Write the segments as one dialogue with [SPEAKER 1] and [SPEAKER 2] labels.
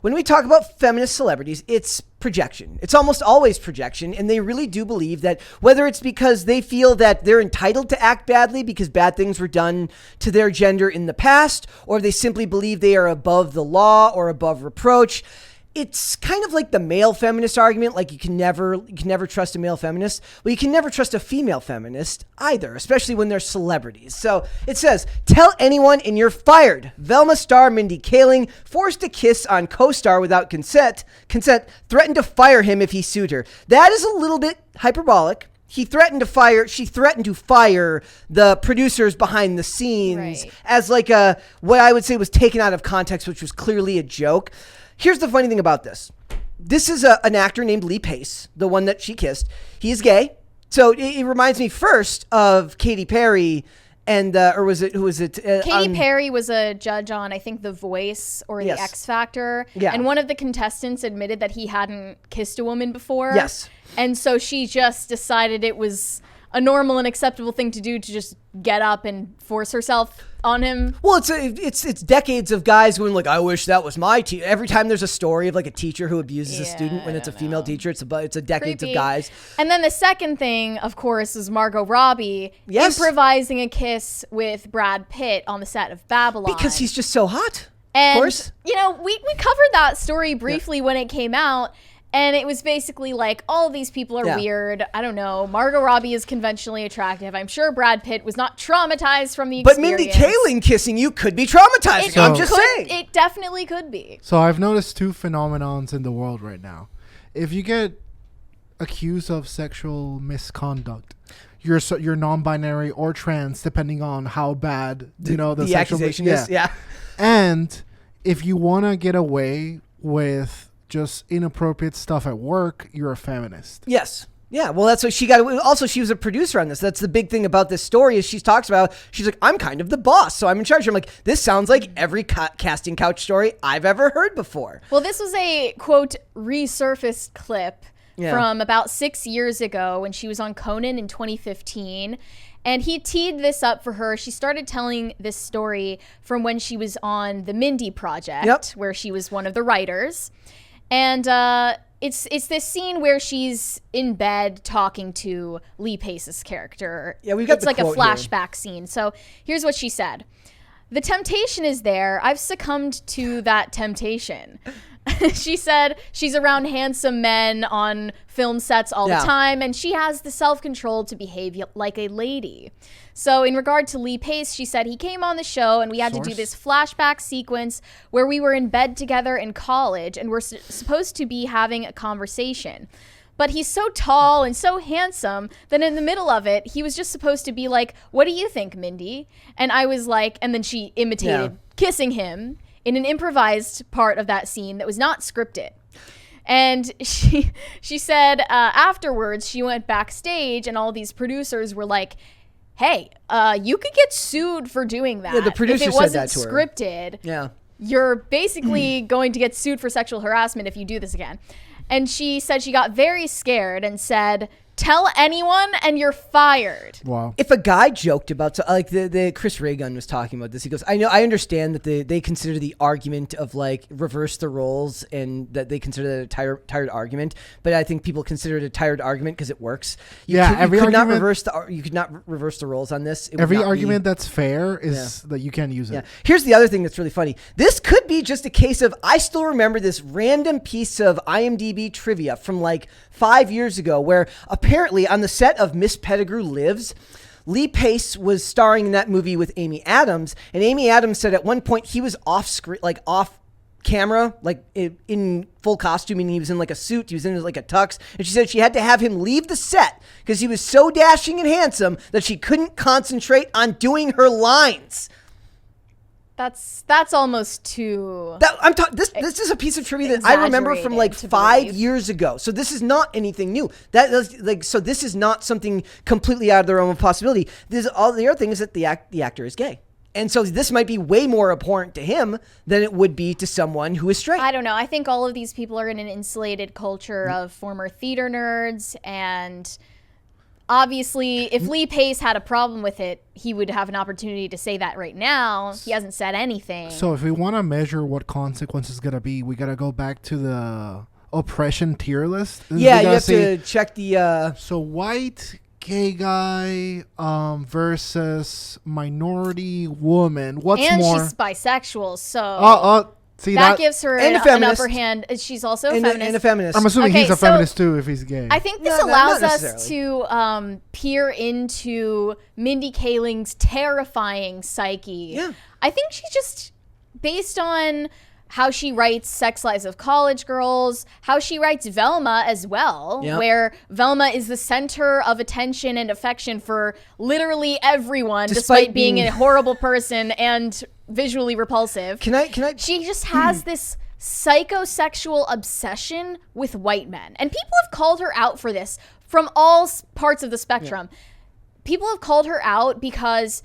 [SPEAKER 1] when we talk about feminist celebrities, it's projection. It's almost always projection. And they really do believe that whether it's because they feel that they're entitled to act badly because bad things were done to their gender in the past, or they simply believe they are above the law or above reproach. It's kind of like the male feminist argument, like you can never trust a male feminist. Well, you can never trust a female feminist either, especially when they're celebrities. So it says, tell anyone and you're fired. Velma star Mindy Kaling forced to kiss on co-star without consent, threatened to fire him if he sued her. That is a little bit hyperbolic. She threatened to fire the producers behind the scenes as like what I would say was taken out of context, which was clearly a joke. Here's the funny thing about this. This is an actor named Lee Pace, the one that she kissed. He is gay. So it reminds me first of Katy Perry and, who was it?
[SPEAKER 2] Katy Perry was a judge on, I think, The Voice or The X Factor. Yeah. And one of the contestants admitted that he hadn't kissed a woman before.
[SPEAKER 1] Yes.
[SPEAKER 2] And so she just decided it was a normal and acceptable thing to do to just get up and force herself on him.
[SPEAKER 1] Well, it's decades of guys going like, I wish that was my teacher. Every time there's a story of like a teacher who abuses a student when it's a female teacher, it's a decades of guys.
[SPEAKER 2] And then the second thing, of course, is Margot Robbie improvising a kiss with Brad Pitt on the set of Babylon.
[SPEAKER 1] Because he's just so hot.
[SPEAKER 2] And,
[SPEAKER 1] of course.
[SPEAKER 2] You know, we covered that story briefly when it came out. And it was basically like, all of these people are weird. I don't know. Margot Robbie is conventionally attractive. I'm sure Brad Pitt was not traumatized from the experience.
[SPEAKER 1] But Mindy Kaling kissing you could be traumatizing. I'm just saying.
[SPEAKER 2] It definitely could be.
[SPEAKER 3] So I've noticed two phenomenons in the world right now. If you get accused of sexual misconduct, you're non-binary or trans, depending on how bad the
[SPEAKER 1] accusation is. Yeah.
[SPEAKER 3] And if you want to get away with just inappropriate stuff at work, you're a feminist.
[SPEAKER 1] Yes. Yeah. Well, that's what she got. Also, she was a producer on this. That's the big thing about this story is she talks about, she's like, I'm kind of the boss, so I'm in charge. I'm like, this sounds like every casting couch story I've ever heard before.
[SPEAKER 2] Well, this was a, quote, resurfaced clip from about 6 years ago when she was on Conan in 2015. And he teed this up for her. She started telling this story from when she was on the Mindy Project, where she was one of the writers. And it's this scene where she's in bed talking to Lee Pace's character.
[SPEAKER 1] Yeah, we've got
[SPEAKER 2] it's like a flashback scene. So here's what she said. The temptation is there. I've succumbed to that temptation. She said she's around handsome men on film sets all the time, and she has the self-control to behave like a lady. So in regard to Lee Pace, she said he came on the show and we had to do this flashback sequence where we were in bed together in college and we're supposed to be having a conversation. But he's so tall and so handsome that in the middle of it, he was just supposed to be like, what do you think, Mindy? And I was like, and then she imitated kissing him in an improvised part of that scene that was not scripted. And she said afterwards, she went backstage and all these producers were like, hey, you could get sued for doing that.
[SPEAKER 1] Yeah, the producer
[SPEAKER 2] if it
[SPEAKER 1] said
[SPEAKER 2] wasn't
[SPEAKER 1] that to her.
[SPEAKER 2] Scripted, you're basically going to get sued for sexual harassment if you do this again. And she said she got very scared and said, tell anyone and you're fired.
[SPEAKER 3] Wow.
[SPEAKER 1] If a guy joked about, like the Chris Ray Gun was talking about this, he goes, I understand that they consider the argument of like reverse the roles and that they consider that a tired argument, but I think people consider it a tired argument because it works. You could not reverse the roles on this.
[SPEAKER 3] Every argument that's fair is that you can't use it.
[SPEAKER 1] Yeah. Here's the other thing that's really funny. This could be just a case of, I still remember this random piece of IMDb trivia from like 5 years ago where apparently on the set of Miss Pettigrew Lives, Lee Pace was starring in that movie with Amy Adams, and Amy Adams said at one point he was off screen, like off camera, like in full costume, and he was in like a suit, he was in like a tux, and she said she had to have him leave the set because he was so dashing and handsome that she couldn't concentrate on doing her lines.
[SPEAKER 2] That's almost too.
[SPEAKER 1] This is a piece of trivia that I remember from like 5 years ago. So this is not anything new. So this is not something completely out of the realm of possibility. The other thing is that the actor is gay, and so this might be way more abhorrent to him than it would be to someone who is straight.
[SPEAKER 2] I don't know. I think all of these people are in an insulated culture of former theater nerds and obviously, if Lee Pace had a problem with it, he would have an opportunity to say that right now. He hasn't said anything.
[SPEAKER 3] So if we want to measure what consequences going to be, we got to go back to the oppression tier list.
[SPEAKER 1] Yeah, you have to check the...
[SPEAKER 3] So white gay guy versus minority woman. What's
[SPEAKER 2] and
[SPEAKER 3] more?
[SPEAKER 2] she's bisexual, so
[SPEAKER 3] See
[SPEAKER 2] that gives her
[SPEAKER 1] And a
[SPEAKER 2] an
[SPEAKER 1] feminist.
[SPEAKER 2] upper hand. She's also a
[SPEAKER 1] and,
[SPEAKER 2] feminist.
[SPEAKER 1] and a feminist.
[SPEAKER 3] I'm assuming
[SPEAKER 2] Okay,
[SPEAKER 3] he's a
[SPEAKER 2] so
[SPEAKER 3] feminist too if he's gay.
[SPEAKER 2] I think this
[SPEAKER 1] No,
[SPEAKER 2] allows
[SPEAKER 1] not
[SPEAKER 2] us to peer into Mindy Kaling's terrifying psyche.
[SPEAKER 1] Yeah.
[SPEAKER 2] I think she's just based on how she writes Sex Lives of College Girls, how she writes Velma as well,
[SPEAKER 1] Yep.
[SPEAKER 2] where Velma is the center of attention and affection for literally everyone, despite being a horrible person and visually repulsive.
[SPEAKER 1] Can I?
[SPEAKER 2] She just has this psychosexual obsession with white men. And people have called her out for this from all parts of the spectrum. People have called her out because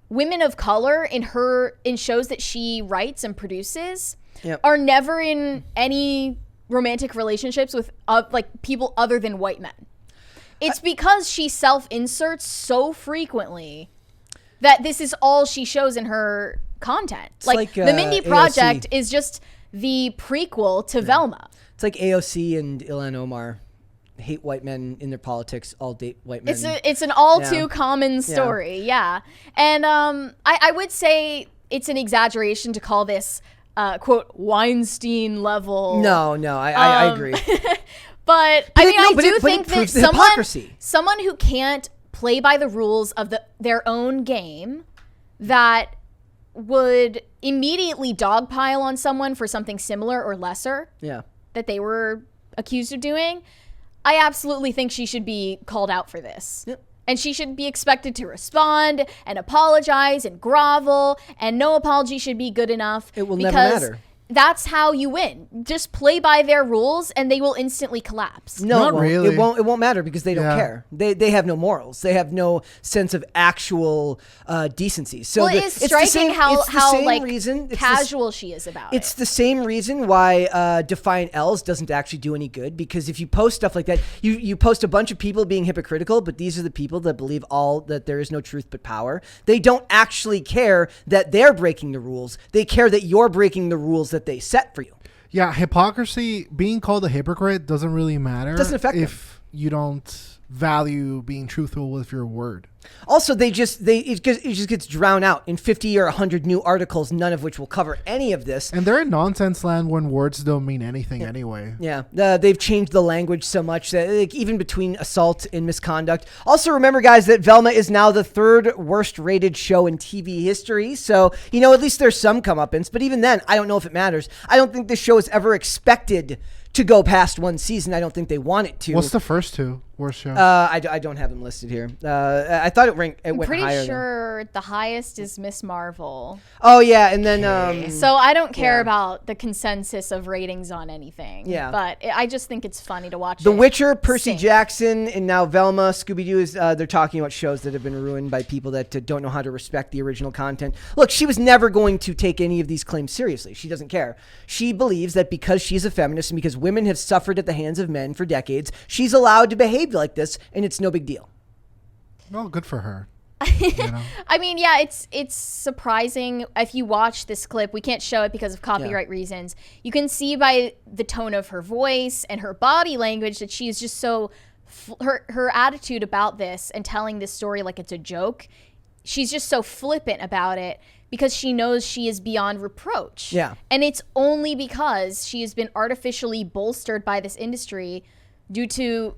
[SPEAKER 2] women of color in shows that she writes and produces are never in any romantic relationships with like people other than white men. It's because she self-inserts so frequently that this is all she shows in her content. Like the Mindy Project is just the prequel to Velma.
[SPEAKER 1] It's like AOC and Ilhan Omar. Hate white men in their politics, all date white men.
[SPEAKER 2] It's an all too common story, And I would say it's an exaggeration to call this quote Weinstein level.
[SPEAKER 1] No, I agree.
[SPEAKER 2] But I mean, I do think that someone who can't play by the rules of their own game, that would immediately dogpile on someone for something similar or lesser that they were accused of doing, I absolutely think she should be called out for this.
[SPEAKER 1] Yep.
[SPEAKER 2] And she should be expected to respond and apologize and grovel, and no apology should be good enough.
[SPEAKER 1] It will never matter.
[SPEAKER 2] That's how you win. Just play by their rules and they will instantly collapse.
[SPEAKER 1] No,
[SPEAKER 3] Not really.
[SPEAKER 1] It won't matter because they don't care. They have no morals. They have no sense of actual decency. So
[SPEAKER 2] it's striking how casual she is about it.
[SPEAKER 1] It's the same reason why Defiant L's doesn't actually do any good, because if you post stuff like that, you post a bunch of people being hypocritical, but these are the people that believe that there is no truth but power. They don't actually care that they're breaking the rules. They care that you're breaking the rules that they set for you.
[SPEAKER 3] Yeah, hypocrisy, being called a hypocrite doesn't really matter.
[SPEAKER 1] Doesn't affect
[SPEAKER 3] if you don't value being truthful with your word. Also,
[SPEAKER 1] it just gets drowned out in 50 or 100 new articles, none of which will cover any of this.
[SPEAKER 3] And they're in nonsense land when words don't mean anything anyway.
[SPEAKER 1] Yeah, they've changed the language so much that even between assault and misconduct. Also, remember, guys, that Velma is now the 3rd worst rated show in TV history. So, at least there's some comeuppance. But even then, I don't know if it matters. I don't think this show is ever expected to go past one season. I don't think they want it to.
[SPEAKER 3] What's the first 2 worst show?
[SPEAKER 1] I don't have them listed here. I thought it went higher.
[SPEAKER 2] I'm pretty sure the highest is Miss Marvel.
[SPEAKER 1] Oh yeah, and then
[SPEAKER 2] so I don't care about the consensus of ratings on anything.
[SPEAKER 1] Yeah,
[SPEAKER 2] but I just think it's funny to watch.
[SPEAKER 1] The Witcher, Percy Jackson, and now Velma, Scooby-Doo is. They're talking about shows that have been ruined by people that don't know how to respect the original content. Look, she was never going to take any of these claims seriously. She doesn't care. She believes that because she's a feminist and because women have suffered at the hands of men for decades, she's allowed to behave like this, and it's no big deal.
[SPEAKER 3] Well, good for her.
[SPEAKER 2] I mean, yeah, it's surprising. If you watch this clip, we can't show it because of copyright reasons. You can see by the tone of her voice and her body language that she is just so her attitude about this and telling this story like it's a joke. She's just so flippant about it because she knows she is beyond reproach.
[SPEAKER 1] Yeah.
[SPEAKER 2] And it's only because she has been artificially bolstered by this industry due to,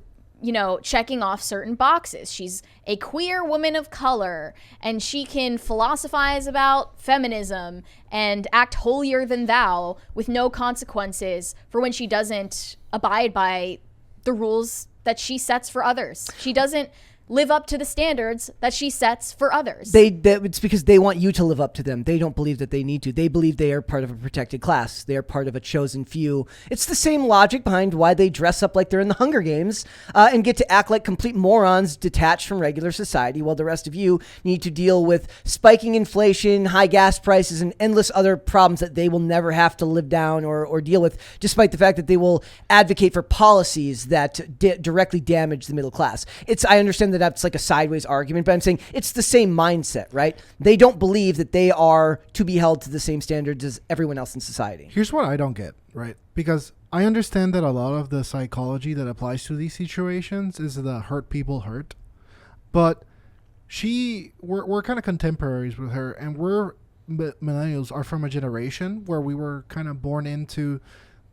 [SPEAKER 2] checking off certain boxes. She's a queer woman of color, and she can philosophize about feminism and act holier than thou with no consequences for when she doesn't abide by the rules that she sets for others. She doesn't live up to the standards that she sets for others.
[SPEAKER 1] It's because they want you to live up to them. They don't believe that they need to. They believe they are part of a protected class. They are part of a chosen few. It's the same logic behind why they dress up like they're in the Hunger Games and get to act like complete morons detached from regular society, while the rest of you need to deal with spiking inflation, high gas prices, and endless other problems that they will never have to live down or deal with, despite the fact that they will advocate for policies that directly damage the middle class. I understand that that's like a sideways argument, but I'm saying it's the same mindset, right? They don't believe that they are to be held to the same standards as everyone else in society.
[SPEAKER 3] Here's what I don't get, right? Because I understand that a lot of the psychology that applies to these situations is the hurt people hurt. But we're kind of contemporaries with her, and millennials are from a generation where we were kind of born into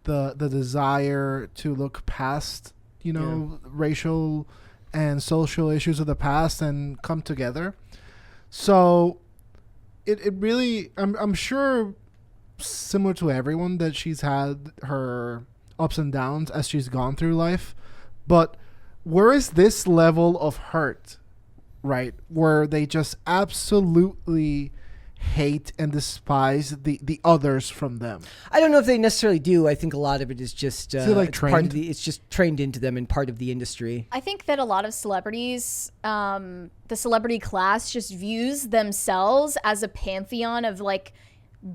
[SPEAKER 3] the desire to look past, racial and social issues of the past and come together. So it really, I'm sure, similar to everyone, that she's had her ups and downs as she's gone through life. But where is this level of hurt, right, where they just absolutely hate and despise the others from them?
[SPEAKER 1] I don't know if they necessarily do. I think a lot of it is just
[SPEAKER 3] it's
[SPEAKER 1] part of it's just trained into them and part of the industry.
[SPEAKER 2] I think that a lot of celebrities, the celebrity class, just views themselves as a pantheon of like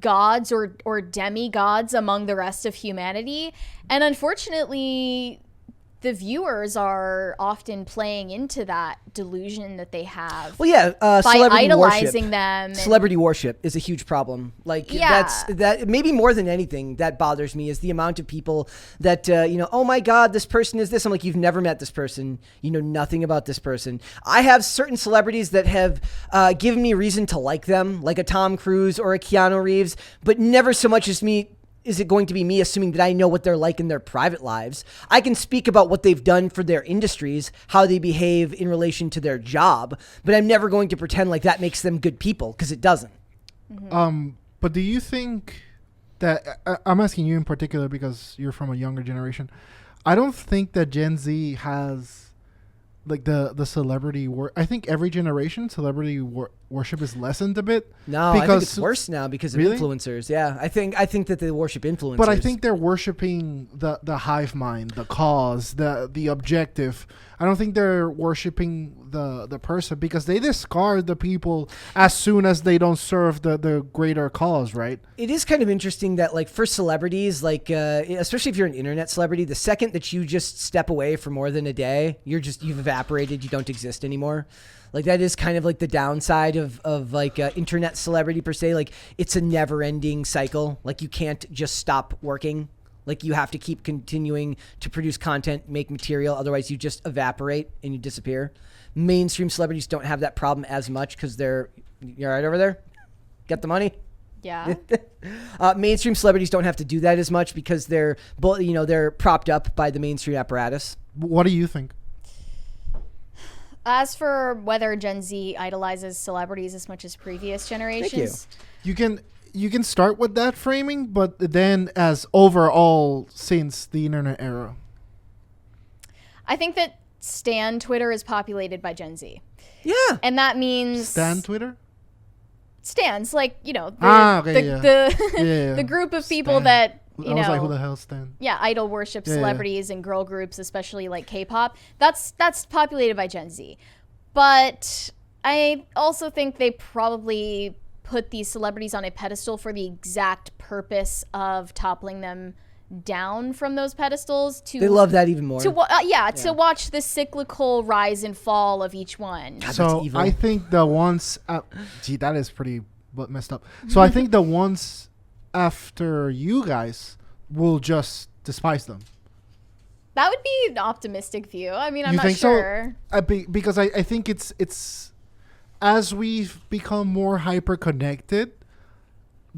[SPEAKER 2] gods or demigods among the rest of humanity, and unfortunately the viewers are often playing into that delusion that they have.
[SPEAKER 1] Well, yeah,
[SPEAKER 2] by
[SPEAKER 1] celebrity
[SPEAKER 2] idolizing
[SPEAKER 1] worship.
[SPEAKER 2] them.
[SPEAKER 1] Celebrity worship is a huge problem. Like that maybe more than anything that bothers me is the amount of people that oh my God, this person is this. I'm like, you've never met this person. You know nothing about this person. I have certain celebrities that have given me reason to like them, like a Tom Cruise or a Keanu Reeves, but never so much as me. Is it going to be me assuming that I know what they're like in their private lives? I can speak about what they've done for their industries, how they behave in relation to their job, but I'm never going to pretend like that makes them good people, because it doesn't.
[SPEAKER 2] Mm-hmm.
[SPEAKER 3] But do you think that, I'm asking you in particular because you're from a younger generation, I don't think that Gen Z has like the celebrity I think every generation celebrity worship is lessened a bit.
[SPEAKER 1] No, I think it's worse now because of influencers. Yeah, I think that they worship influencers.
[SPEAKER 3] But I think they're worshiping the hive mind, the cause, the objective. I don't think they're worshiping the person, because they discard the people as soon as they don't serve the greater cause, right?
[SPEAKER 1] It is kind of interesting that, like, for celebrities, like especially if you're an internet celebrity, the second that you just step away for more than a day, you've evaporated, you don't exist anymore. Like, that is kind of like the downside of like internet celebrity per se. Like, it's a never ending cycle. Like, you can't just stop working. Like, you have to keep continuing to produce content, make material. Otherwise, you just evaporate and you disappear. Mainstream celebrities don't have that problem as much because you're right over there. Get the money.
[SPEAKER 2] Yeah.
[SPEAKER 1] Mainstream celebrities don't have to do that as much because they're propped up by the mainstream apparatus.
[SPEAKER 3] What do you think?
[SPEAKER 2] As for whether Gen Z idolizes celebrities as much as previous generations,
[SPEAKER 3] You can start with that framing, but then as overall since the internet era.
[SPEAKER 2] I think that Stan Twitter is populated by Gen Z.
[SPEAKER 1] Yeah.
[SPEAKER 2] And that means
[SPEAKER 3] Stan Twitter?
[SPEAKER 2] Stans, like, the group of people
[SPEAKER 3] Stan.
[SPEAKER 2] that,
[SPEAKER 3] I was like, who the hell is Stan?
[SPEAKER 2] Yeah, idol worship celebrities and girl groups, especially like K-pop. That's populated by Gen Z. But I also think they probably put these celebrities on a pedestal for the exact purpose of toppling them down from those pedestals.
[SPEAKER 1] They love that even more.
[SPEAKER 2] To watch the cyclical rise and fall of each one.
[SPEAKER 1] God,
[SPEAKER 3] so I think the ones that is pretty messed up. So I think the ones after you guys will just despise them.
[SPEAKER 2] That would be an optimistic view. I mean, I'm
[SPEAKER 3] you
[SPEAKER 2] not
[SPEAKER 3] think
[SPEAKER 2] sure.
[SPEAKER 3] So? Because I think it's as we've become more hyper connected,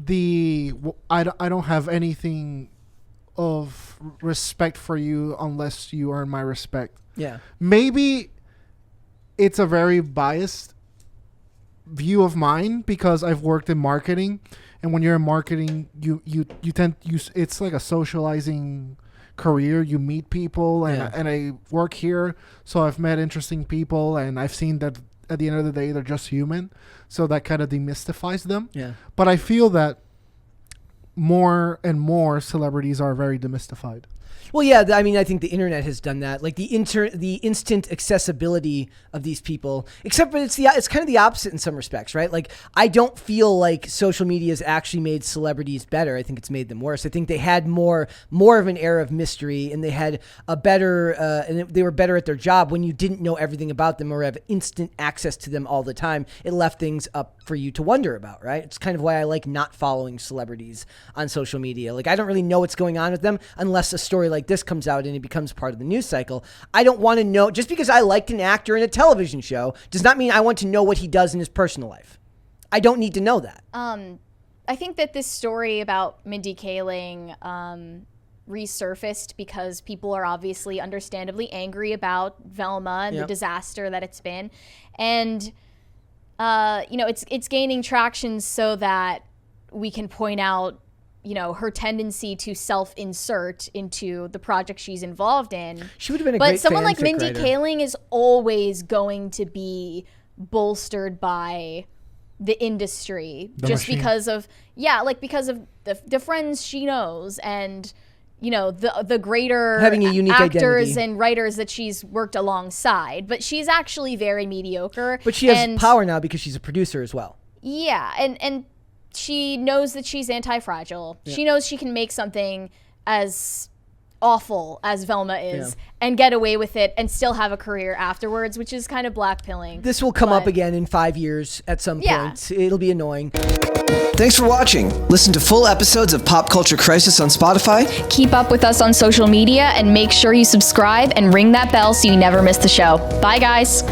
[SPEAKER 3] I don't have anything of respect for you unless you earn my respect.
[SPEAKER 1] Yeah.
[SPEAKER 3] Maybe it's a very biased view of mine because I've worked in marketing, and when you're in marketing, you it's like a socializing career. You meet people, and I work here, so I've met interesting people, and I've seen that at the end of the day they're just human, so that kind of demystifies them.
[SPEAKER 1] Yeah.
[SPEAKER 3] But I feel that more and more celebrities are very demystified.
[SPEAKER 1] Well, yeah, I mean, I think the internet has done that. Like the instant accessibility of these people. Except, but it's kind of the opposite in some respects, right? Like, I don't feel like social media has actually made celebrities better. I think it's made them worse. I think they had more of an air of mystery, and they had a better, and they were better at their job when you didn't know everything about them or have instant access to them all the time. It left things up for you to wonder about, right? It's kind of why I like not following celebrities on social media. Like, I don't really know what's going on with them unless a story like this comes out and it becomes part of the news cycle. I don't want to know, just because I liked an actor in a television show does not mean I want to know what he does in his personal life. I don't need to know that.
[SPEAKER 2] I think that this story about Mindy Kaling resurfaced because people are obviously understandably angry about Velma and the disaster that it's been. And, it's gaining traction so that we can point out her tendency to self-insert into the project she's involved in.
[SPEAKER 1] She would have been
[SPEAKER 2] but
[SPEAKER 1] great
[SPEAKER 2] someone like
[SPEAKER 1] fanfic
[SPEAKER 2] Mindy
[SPEAKER 1] writer.
[SPEAKER 2] Kaling is always going to be bolstered by the industry just
[SPEAKER 3] machine.
[SPEAKER 2] because of the friends she knows and the greater
[SPEAKER 1] Having a unique
[SPEAKER 2] actors
[SPEAKER 1] identity.
[SPEAKER 2] and writers that she's worked alongside. But she's actually very mediocre.
[SPEAKER 1] But she has power now because she's a producer as well.
[SPEAKER 2] Yeah, and she knows that she's anti-fragile. Yeah. She knows she can make something as awful as Velma is and get away with it and still have a career afterwards, which is kind of blackpilling.
[SPEAKER 1] This will come up again in 5 years at some point. It'll be annoying. Thanks for watching. Listen to full episodes of Pop Culture Crisis on Spotify.
[SPEAKER 2] Keep up with us on social media and make sure you subscribe and ring that bell so you never miss the show. Bye, guys.